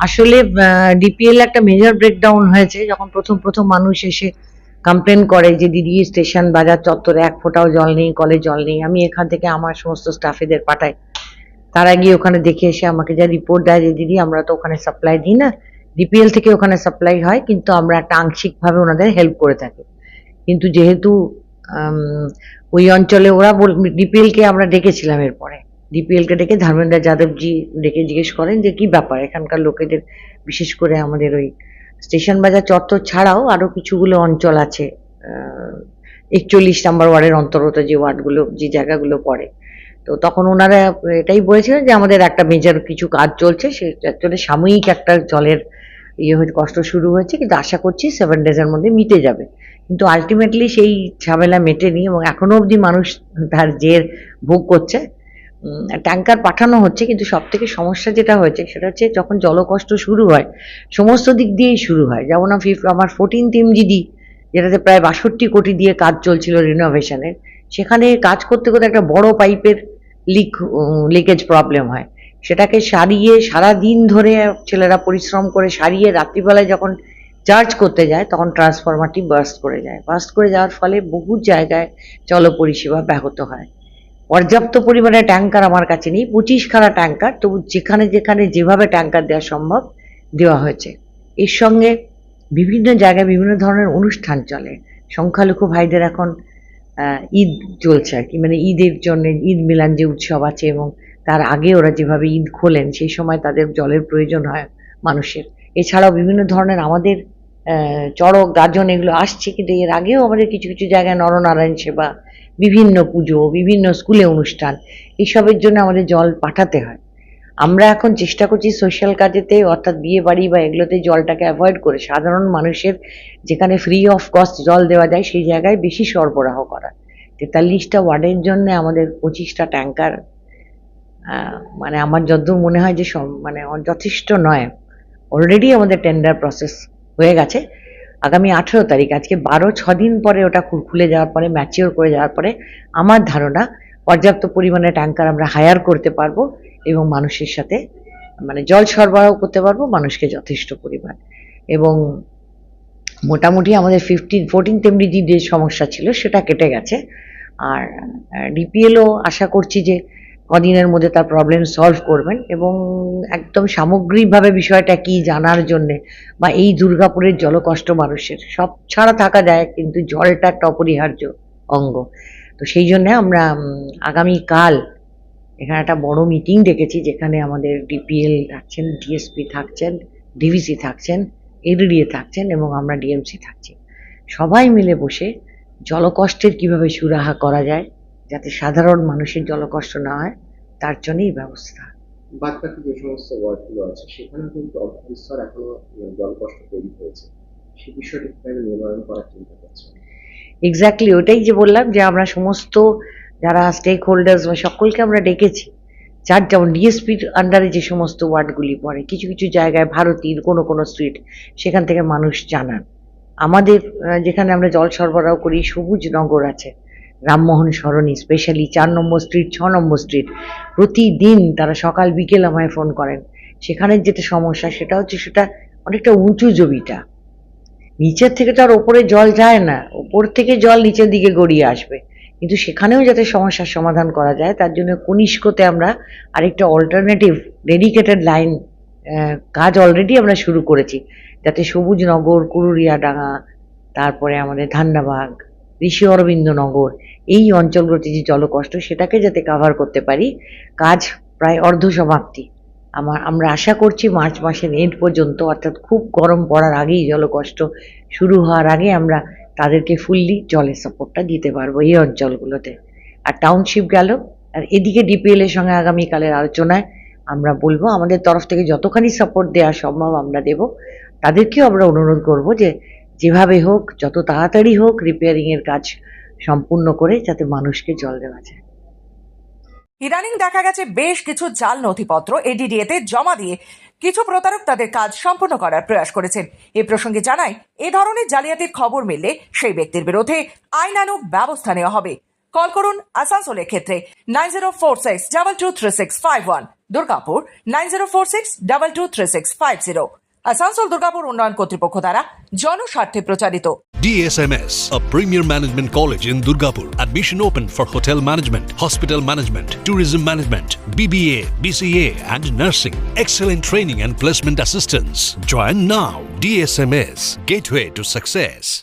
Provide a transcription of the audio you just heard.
আসলে ডিপিএল একটা major breakdown হয়েছে যখন প্রথম প্রথম মানুষ এসে কমপ্লেন করে যে দিদি স্টেশন বাজার চত্বরে এক ফোঁটাও জল নেই, কলে জল নেই। আমি এখান থেকে আমার সমস্ত স্টাফেদের পাঠাই, তারা গিয়ে ওখানে দেখে এসে আমাকে যা রিপোর্ট দেয় যে দিদি আমরা তো ওখানে সাপ্লাই দিই না, ডিপিএল থেকে ওখানে সাপ্লাই হয়, কিন্তু আমরা একটা আংশিকভাবে ওনাদের হেল্প করে থাকি। কিন্তু যেহেতু ওই অঞ্চলে ওরা ডিপিএল কে আমরা ডেকেছিলাম, এরপরে ডিপিএল কে ডেকে ধর্মেন্দ্র যাদবজি ডেকে জিজ্ঞেস করেন যে কি ব্যাপার এখানকার লোকেদের, বিশেষ করে আমাদের ওই স্টেশন বাজার চত্বর ছাড়াও আরো কিছুগুলো অঞ্চল আছে, 41 নম্বর ওয়ার্ডের অন্তর্গত যে ওয়ার্ডগুলো, যে জায়গাগুলো পড়ে। তো তখন ওনারা এটাই বলেছিলেন যে আমাদের একটা মেজর কিছু কাজ চলছে, সে অ্যাকচুয়ালি সাময়িক একটা জলের কষ্ট শুরু হয়েছে, কিন্তু আশা করছি 7 ডেজের মধ্যে মিটে যাবে। কিন্তু আলটিমেটলি সেই ঝামেলা মেটেনি এবং এখনো অবধি মানুষ তার জের ভোগ করছে। ট্যাঙ্কার পাঠানো হচ্ছে, কিন্তু সব থেকে সমস্যা যেটা হয়েছে সেটা হচ্ছে যখন জলকষ্ট শুরু হয় সমস্ত দিক দিয়েই শুরু হয়। যেমন আমার 14th এমজিডি, যেটাতে প্রায় 62 কোটি দিয়ে কাজ চলছিল রিনোভেশনের, সেখানে কাজ করতে করতে একটা বড় পাইপের লিকেজ প্রবলেম হয়। সেটাকে সারিয়ে সারা দিন ধরে ছেলেরা পরিশ্রম করে সারিয়ে রাত্রিবেলায় যখন চার্জ করতে যায় তখন ট্রান্সফরমারটি বার্স্ট করে যায়। বার্স্ট করে যাওয়ার ফলে বহু জায়গায় জল পরিষেবা ব্যাহত হয়। পর্যাপ্ত পরিমাণে ট্যাঙ্কার আমার কাছে নেই, 25খানা ট্যাঙ্কার, তবু যেখানে যেখানে যেভাবে ট্যাঙ্কার দেওয়া সম্ভব দেওয়া হয়েছে। এর সঙ্গে বিভিন্ন জায়গায় বিভিন্ন ধরনের অনুষ্ঠান চলে। সংখ্যালঘু ভাইদের এখন ঈদ চলছে আর কি, মানে ঈদের জন্য ঈদ মিলান যে উৎসব আছে, এবং তার আগে ওরা যেভাবে ঈদ খোলেন সেই সময় তাদের জলের প্রয়োজন হয় মানুষের। এছাড়াও বিভিন্ন ধরনের আমাদের চড়ক গাজন এগুলো আসছে, কিন্তু এর আগেও আমাদের কিছু কিছু জায়গায় নরনারায়ণ সেবা, বিভিন্ন পুজো, বিভিন্ন স্কুলে অনুষ্ঠান, এইসবের জন্য আমাদের জল পাঠাতে হয়। আমরা এখন চেষ্টা করছি সোশ্যাল কাজেতে, অর্থাৎ বিয়ে বাড়ি বা এগুলোতে জলটাকে অ্যাভয়েড করে সাধারণ মানুষের যেখানে ফ্রি অফ কস্ট জল দেওয়া যায় সেই জায়গায় বেশি সরবরাহ করা। 43টা ওয়ার্ডের জন্য আমাদের 25টা ট্যাঙ্কার, মানে আমার যতদূর মনে হয় যে মানে যথেষ্ট নয়। অলরেডি আমাদের টেন্ডার প্রসেস হয়ে গেছে। আগামী 18 তারিখ, আজকে 6 দিন পরে ওটা খুলে যাওয়ার পরে, ম্যাচিওর করে যাওয়ার পরে আমার ধারণা পর্যাপ্ত পরিমাণে ট্যাঙ্কার আমরা হায়ার করতে পারবো এবং মানুষের সাথে মানে জল সরবরাহ করতে পারবো মানুষকে যথেষ্ট পরিমাণ। এবং মোটামুটি আমাদের 14th এমডিজি যে সমস্যা ছিল সেটা কেটে গেছে। আর ডিপিএলও আশা করছি যে কদিনের মধ্যে তার প্রবলেম সলভ করবেন, এবং একদম সামগ্রিকভাবে বিষয়টা কি জানার জন্যে, বা এই দুর্গাপুরের জলকষ্ট মানুষের সব ছাড়া থাকা যায়, কিন্তু জলটা একটা অপরিহার্য অঙ্গ। তো সেই জন্যে আমরা আগামীকাল এখানে একটা বড় মিটিং ডেকেছি, যেখানে আমাদের ডিপিএল থাকছেন, ডিএসপি থাকছেন, ডিভিসি থাকছেন, এডিডিএ থাকছেন এবং আমরা ডিএমসি থাকছি। সবাই মিলে বসে জলকষ্টের কিভাবে সুরাহা করা যায় যাতে সাধারণ মানুষের জলকষ্ট না হয়, তার জন্যই ব্যবস্থা। বাদবাকি যে সমস্ত ওয়ার্ডগুলো আছে সেখানে কিন্তু অর্ধস্তর এখনো জলকষ্ট তৈরি হয়েছে, সেই বিষয়টি কিভাবে নিবারণ করার চিন্তা করছেন? এক্স্যাক্টলি ওটাই যে বললাম যে আমরা সমস্ত যারা স্টেক হোল্ডার্স বা সকলকে আমরা ডেকেছি, যার যেমন ডিএসপির আন্ডারে যে সমস্ত ওয়ার্ডগুলি পড়ে, কিছু কিছু জায়গায় ভারতীর কোনো কোনো স্ট্রিট, সেখান থেকে মানুষ জানান। আমাদের যেখানে আমরা জল সরবরাহ করি সবুজ নগর আছে, রামমোহন সরণি, স্পেশালি 4 নম্বর স্ট্রিট, 6 নম্বর স্ট্রিট, প্রতিদিন তারা সকাল বিকেল আমায় ফোন করেন। সেখানের যেটা সমস্যা সেটা হচ্ছে সেটা অনেকটা উঁচু জমিটা, নিচের থেকে তো আর ওপরে জল যায় না, ওপর থেকে জল নিচের দিকে গড়িয়ে আসবে। কিন্তু সেখানেও যাতে সমস্যার সমাধান করা যায় তার জন্য কনিষ্কতে আমরা আরেকটা অল্টারনেটিভ ডেডিকেটেড লাইন কাজ অলরেডি আমরা শুরু করেছি, যাতে সবুজনগর, কুরুরিয়াডাঙ্গা, তারপরে আমাদের ধান্ডাবাগ, ঋষি অরবিন্দ নগর, এই অঞ্চলগুলোতে যে জলকষ্ট সেটাকে যাতে কাভার করতে পারি। কাজ প্রায় অর্ধসমাপ্তি। আমরা আশা করছি মার্চ মাসের এন্ড পর্যন্ত, অর্থাৎ খুব গরম পড়ার আগেই, জলকষ্ট শুরু হওয়ার আগে আমরা তাদেরকে ফুললি জলের সাপোর্টটা দিতে পারবো এই অঞ্চলগুলোতে। আর টাউনশিপ গেল, আর এদিকে ডিপিএল এর সঙ্গে আগামীকালের আলোচনায় আমরা বলবো আমাদের তরফ থেকে যতখানি সাপোর্ট দেওয়া সম্ভব আমরা দেব। তাদেরকেও আমরা অনুরোধ করব যে যেভাবে হোক, যত তাড়াতাড়ি হোক, রিপেয়ারিং এর কাজ সম্পূর্ণ করে যাতে মানুষকে জল দেওয়া যায়। ইদানিং দেখা গেছে বেশ কিছু জাল নথিপত্র এডিডিএতে জমা দিয়ে কিছু প্রতারক তাদের কাজ সম্পন্ন করার প্রয়াস করেছেন। এ প্রসঙ্গে জানাই, এ ধরনের জালিয়াতির খবর মিললে সেই ব্যক্তির বিরুদ্ধে আইনানুগ ব্যবস্থা নেওয়া হবে। কল করুন আসানসোলের ক্ষেত্রে 9046223651, দুর্গাপুর 9046223650। আসানসোল দুর্গাপুর উন্নয়ন কর্তৃপক্ষ দ্বারা জনস্বার্থে প্রচারিত। DSMS, a premier management college in Durgapur. Admission open for hotel management, hospital management, tourism management, BBA, BCA and nursing. Excellent training and placement assistance. Join now. DSMS, gateway to success.